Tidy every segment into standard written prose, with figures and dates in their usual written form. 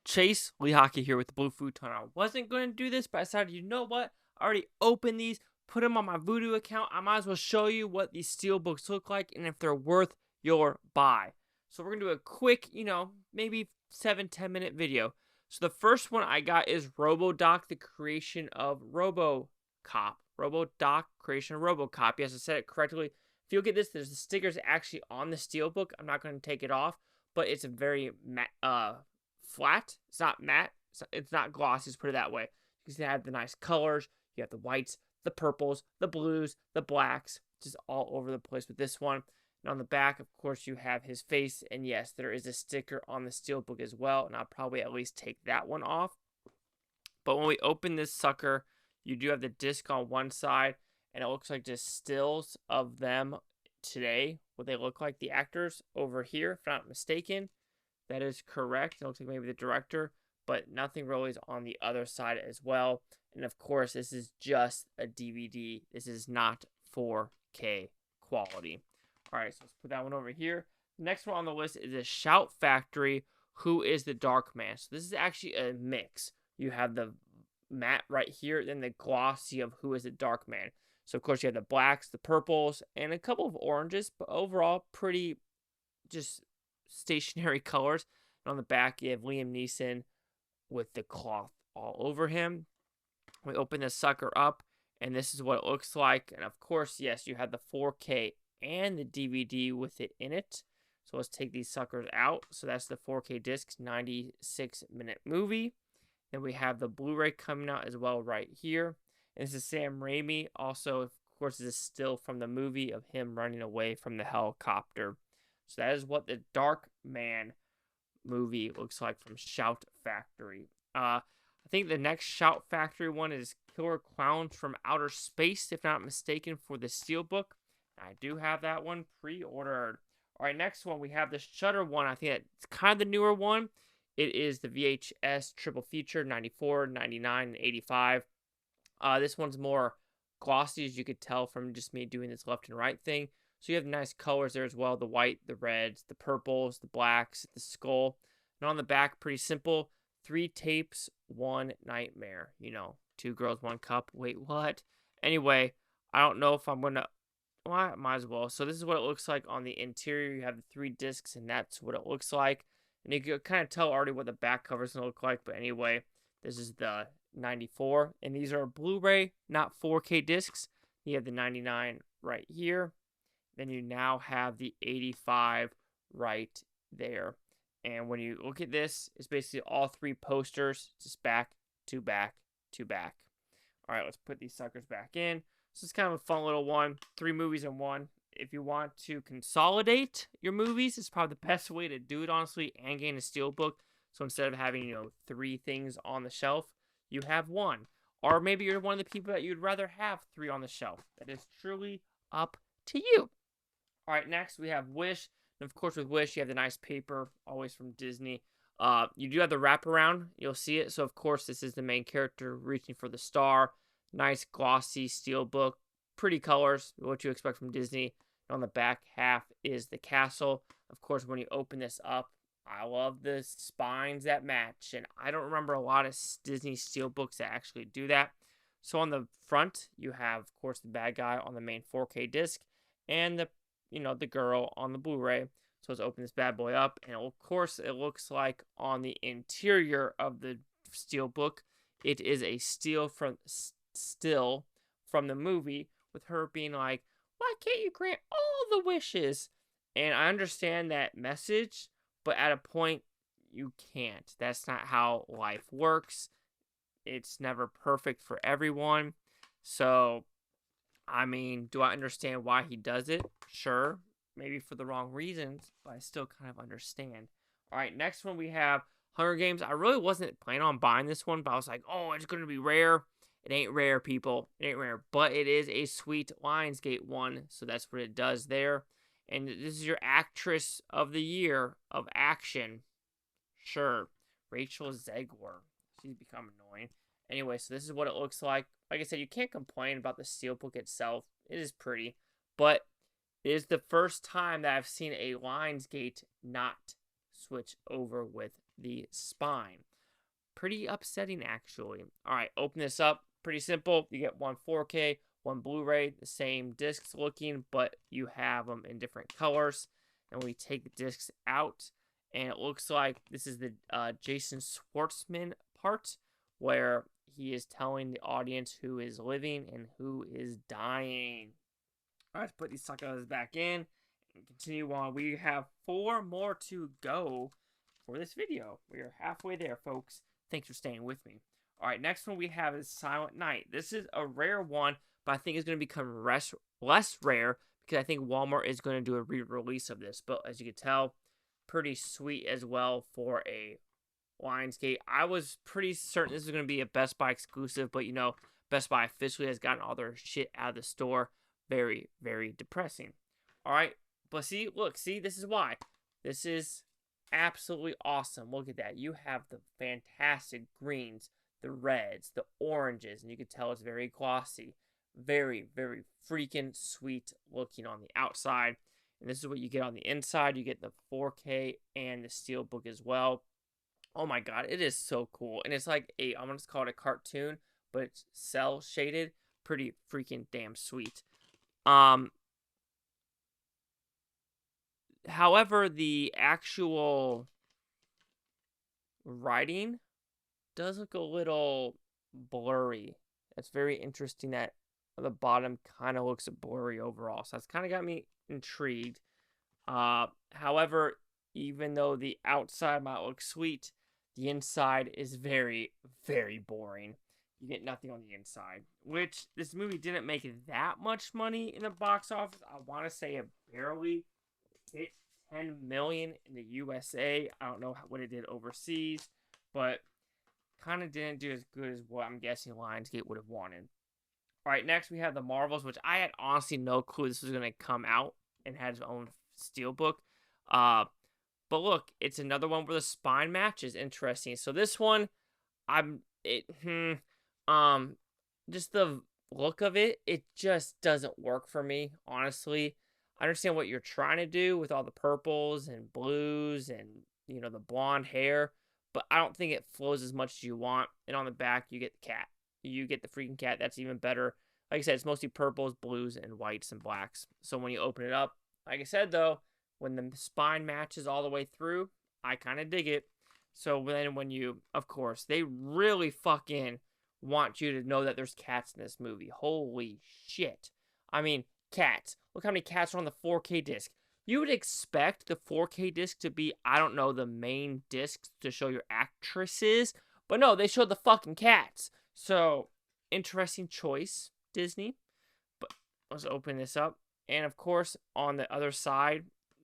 Chase, Lehocky here with the Blue Futon. I wasn't going to do this, but I decided, you know what? I already opened these, put them on my Voodoo account. I might as well show you what these Steelbooks look like and if they're worth your buy. So we're going to do a quick, maybe 7-10 minute video. So the first one I got is RoboDoc, the creation of RoboCop. RoboDoc, creation of RoboCop. Yes, I said it correctly. If you look at this, there's the stickers actually on the Steelbook. I'm not going to take it off, but it's a very flat. It's not matte. It's not glossy. Let's put it that way. You can have the nice colors. You have the whites, the purples, the blues, the blacks, just all over the place with this one. And on the back, of course, you have his face. And yes, there is a sticker on the Steelbook as well. And I'll probably at least take that one off. But when we open this sucker, you do have the disc on one side. And it looks like just stills of them today. What they look like, the actors over here, if I'm not mistaken. That is correct. It looks like maybe the director, but nothing really is on the other side as well. And of course, this is just a DVD. This is not 4K quality. All right, so let's put that one over here. The next one on the list is a Shout Factory, Who is the Darkman? So this is actually a mix. You have the matte right here, then the glossy of Who is the Darkman. So of course you have the blacks, the purples, and a couple of oranges, but overall pretty just stationary colors. And on the back you have Liam Neeson with the cloth all over him. We open this sucker up and this is what it looks like. And of course, yes, you have the 4K and the DVD with it in it. So let's take these suckers out. So that's the 4K disc, 96-minute movie. Then we have the Blu-ray coming out as well right here. And this is Sam Raimi. Also, of course, this is still from the movie of him running away from the helicopter. So that is what the Darkman movie looks like from Shout Factory. I think the next Shout Factory one is Killer Clowns from Outer Space, if not mistaken, for the Steelbook. I do have that one pre-ordered. All right, next one, we have the Shudder one. I think it's kind of the newer one. It is the VHS triple feature, 94, 99, and 85. This one's more glossy, as you could tell from just me doing this left and right thing. So you have nice colors there as well. The white, the reds, the purples, the blacks, the skull. And on the back, pretty simple. 3 tapes, 1 nightmare. 2 girls, 1 cup. Wait, what? Anyway, I don't know if I'm going to... Well, I might as well. So this is what it looks like on the interior. You have the 3 discs, and that's what it looks like. And you can kind of tell already what the back cover is going to look like. But anyway, this is the 94. And these are Blu-ray, not 4K discs. You have the 99 right here. Then you now have the 85 right there. And when you look at this, it's basically all 3 posters, just back to back to back. All right, let's put these suckers back in. So it's kind of a fun little one. 3 movies in one. If you want to consolidate your movies, it's probably the best way to do it, honestly, and gain a Steelbook. So instead of having, 3 things on the shelf, you have 1. Or maybe you're one of the people that you'd rather have 3 on the shelf. That is truly up to you. All right, next we have Wish. And of course, with Wish, you have the nice paper, always from Disney. You do have the wraparound. You'll see it. So, of course, this is the main character reaching for the star. Nice, glossy Steelbook. Pretty colors, what you expect from Disney. And on the back half is the castle. Of course, when you open this up, I love the spines that match. And I don't remember a lot of Disney Steelbooks that actually do that. So, on the front, you have, of course, the bad guy on the main 4K disc. And the the girl on the Blu-ray. So let's open this bad boy up. And of course, it looks like on the interior of the Steelbook, it is a still from the movie with her being like, why can't you grant all the wishes? And I understand that message, but at a point, you can't. That's not how life works. It's never perfect for everyone. So... do I understand why he does it? Sure. Maybe for the wrong reasons, but I still kind of understand. All right, next one we have Hunger Games. I really wasn't planning on buying this one, but I was like, oh, it's going to be rare. It ain't rare, people. It ain't rare. But it is a sweet Lionsgate one, so that's what it does there. And this is your actress of the year of action. Sure. Rachel Zegler. She's become annoying. Anyway, so this is what it looks like. Like I said, you can't complain about the Steelbook itself. It is pretty. But it is the first time that I've seen a Lionsgate not switch over with the spine. Pretty upsetting, actually. Alright, open this up. Pretty simple. You get one 4K, one Blu-ray, the same discs looking, but you have them in different colors. And we take the discs out, and it looks like this is the Jason Schwartzman part, where he is telling the audience who is living and who is dying. All right, let's put these suckers back in and continue on. We have 4 more to go for this video. We are halfway there, folks. Thanks for staying with me. All right, next one we have is Silent Night. This is a rare one, but I think it's going to become less rare because I think Walmart is going to do a re-release of this. But as you can tell, pretty sweet as well for a Lionsgate. I was pretty certain this was going to be a Best Buy exclusive, but you know, Best Buy officially has gotten all their shit out of the store. Very, very depressing. All right, but see, look, see, this is why. This is absolutely awesome. Look at that. You have the fantastic greens, the reds, the oranges, and you can tell it's very glossy. Very, very freaking sweet looking on the outside. And this is what you get on the inside. You get the 4K and the Steelbook as well. Oh my god, it is so cool. And it's like I'm going to call it a cartoon, but it's cell shaded. Pretty freaking damn sweet. However, the actual writing does look a little blurry. It's very interesting that the bottom kind of looks blurry overall. So that's kind of got me intrigued. However, even though the outside might look sweet, the inside is very, very boring. You get nothing on the inside, which this movie didn't make that much money in the box office. I want to say it barely hit 10 million in the USA. I don't know what it did overseas, but kind of didn't do as good as what I'm guessing Lionsgate would have wanted. All right, next we have the Marvels, which I had honestly no clue this was going to come out and had its own Steelbook. But look, it's another one where the spine match is interesting. So this one, just the look of it, it just doesn't work for me, honestly. I understand what you're trying to do with all the purples and blues and, you know, the blonde hair, but I don't think it flows as much as you want. And on the back, you get the cat. You get the freaking cat. That's even better. Like I said, it's mostly purples, blues, and whites and blacks. So when you open it up, like I said, though, when the spine matches all the way through, I kind of dig it. So then when you, of course, they really fucking want you to know that there's cats in this movie. Holy shit. I mean, cats. Look how many cats are on the 4K disc. You would expect the 4K disc to be, I don't know, the main disc to show your actresses. But no, they showed the fucking cats. So, interesting choice, Disney. But let's open this up. And of course, on the other side,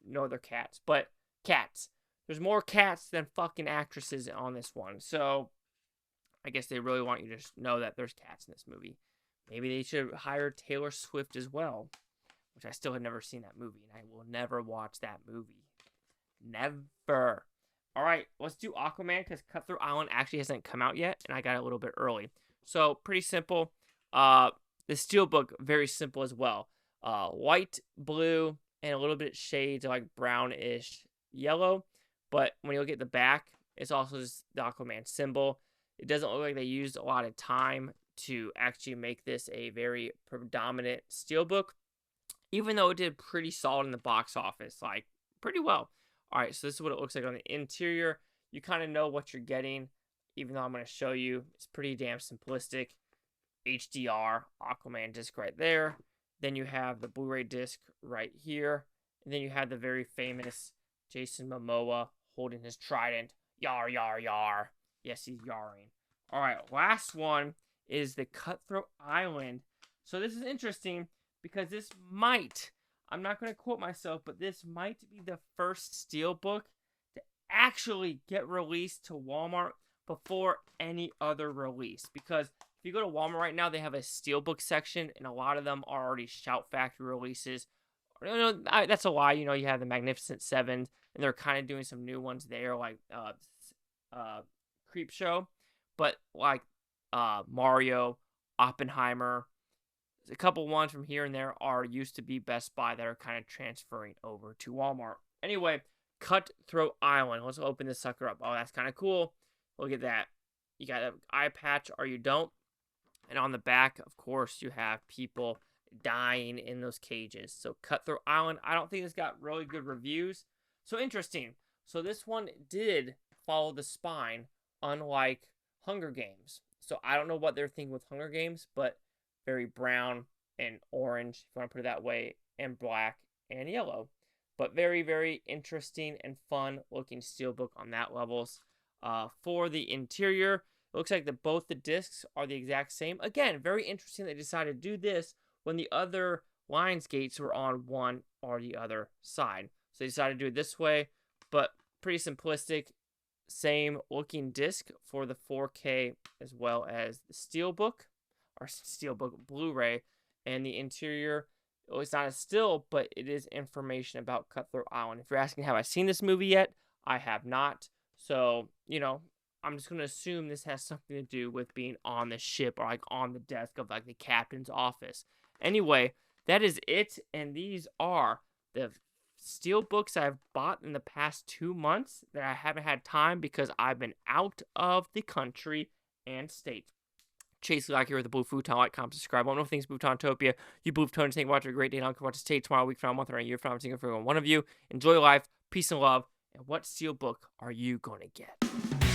no, they're cats. But cats. There's more cats than fucking actresses on this one. So, I guess they really want you to know that there's cats in this movie. Maybe they should hire Taylor Swift as well. Which I still have never seen that movie. And I will never watch that movie. Never. Alright, let's do Aquaman because Cutthroat Island actually hasn't come out yet. And I got it a little bit early. So, pretty simple. The Steelbook, very simple as well. White, blue, and a little bit shades of like brownish yellow. But when you look at the back, it's also just the Aquaman symbol. It doesn't look like they used a lot of time to actually make this a very predominant Steelbook. Even though it did pretty solid in the box office. Like, pretty well. Alright, so this is what it looks like on the interior. You kind of know what you're getting. Even though I'm going to show you. It's pretty damn simplistic. HDR, Aquaman disc right there. Then you have the Blu-ray disc right here. And then you have the very famous Jason Momoa holding his trident. Yar, yar, yar. Yes, he's yarring. Alright, last one is the Cutthroat Island. So this is interesting because this might, I'm not going to quote myself, but this might be the first Steelbook to actually get released to Walmart before any other release. Because if you go to Walmart right now, they have a Steelbook section, and a lot of them are already Shout Factory releases. That's a lie. You know, you have the Magnificent Seven, and they're kind of doing some new ones there, like Creep Show. but like Mario, Oppenheimer, a couple ones from here and there are used to be Best Buy that are kind of transferring over to Walmart. Anyway, Cutthroat Island. Let's open this sucker up. Oh, that's kind of cool. Look at that. You got an eye patch or you don't. And on the back, of course, you have people dying in those cages. So Cutthroat Island, I don't think it's got really good reviews. So interesting. So this one did follow the spine, unlike Hunger Games. So I don't know what they're thinking with Hunger Games, but very brown and orange, if you want to put it that way, and black and yellow. But very, very interesting and fun looking steelbook on that levels. For the interior, it looks like that both the discs are the exact same. Again, very interesting they decided to do this when the other Lionsgates were on one or the other side. So they decided to do it this way, but pretty simplistic. Same looking disc for the 4K as well as the Steelbook, or Steelbook Blu-ray. And the interior, it's not a still, but it is information about Cutthroat Island. If you're asking, have I seen this movie yet? I have not. So, I'm just going to assume this has something to do with being on the ship or like on the desk of like the captain's office. Anyway, that is it. And these are the steelbooks I've bought in the past 2 months that I haven't had time because I've been out of the country and state. Chase Lehocky here with the Blue Futon. Like, comment, subscribe. One more things, Bluetoontopia. You Blue Futons, thank you for watching. A great day. I'll come watch the state tomorrow, week from now, month, or a year from now. I'm thinking for one of you. Enjoy life. Peace and love. And what steelbook are you going to get?